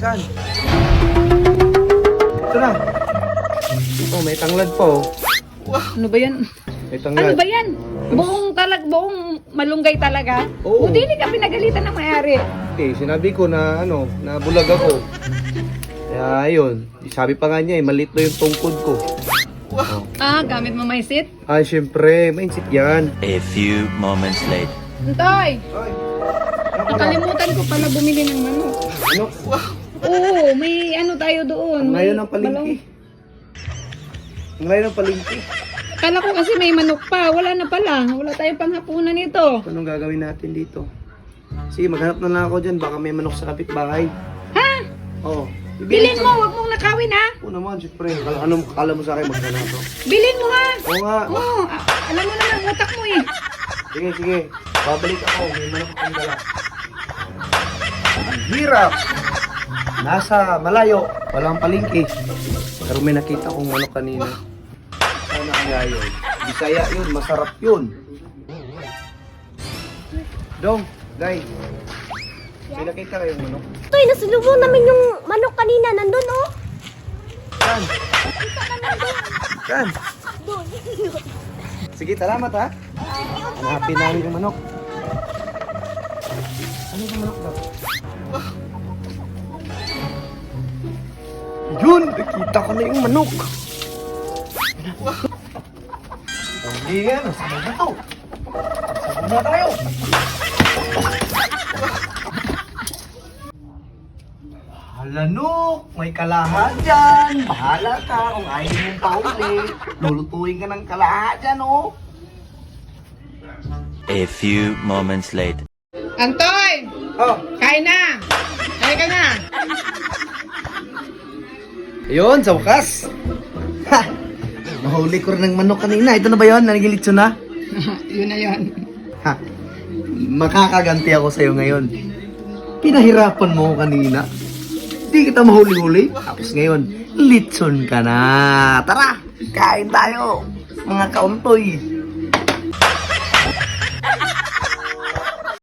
Saan? Ito na. Oh, may tanglad pa oh. Ano ba yan? May tanglad. Ano ba yan? Buong malunggay talaga? Oo. Buti hindi ka pinagalitan ng may-ari. Eh, sinabi ko na na bulag ako. Kaya ayun, sabi pa nga niya eh, maliit na yung tungkod ko. Oh. Ah, gamit mo maisit? Ay, syempre, mainsit yan. A few moments later. Antay! Ay, Nakalimutan ko pala bumili ng manok. ano? Oo, may ano tayo doon. Ang may layo ng palengke. Ang layo ng palengke. Kala ko kasi may manok pa. Wala na pala. Wala tayong panghapunan nito. Anong gagawin natin dito? Sige, maghanap na lang ako dyan. Baka may manok sa kapitbahay. Ha? Oo. Bilhin mo, wag mong nakawin ha. Oo naman, syempre. Kala mo sa akin maghanap ako? Bilhin mo ha. Oo nga. Oo, alam mo naman utak mo eh. Sige, sige. Babalik ako. May manok akong dala. Ang hirap. Nasa malayo. Walang palengke. Pero may nakita kong manok kanina. Sana kaya yun? Bisaya yun. Masarap yun. Dong, guys. May nakita kayong manok? Toy, nasulubong namin yung manok kanina. Nandun, oh. Saan? Saan? Doon. Sige, salamat ha. Hanapin namin yung manok. Ano yung manok daw? Yun! Nakita ko na yung manok. Hindi yan. Sabay na to. Sabay na tayo. Lanok, may kalahat dyan. Bahala ka kung ayaw mong pauli. Lulutuin ka ng kalahat dyan, oh. A few moments later. Antoy! Oh, Kain na! Kain ka na! ayun, sa wakas. Ha! Mahuli ko rin ng manok kanina. Ito na ba yun? Nanigilitso na? Yun na yun. Ha! Makakaganti ako sa'yo ngayon. Pinahirapan mo ko kanina. Hindi kita mahuli-huli. Tapos ngayon, litson ka na. Tara, kain tayo. Mga kauntoy.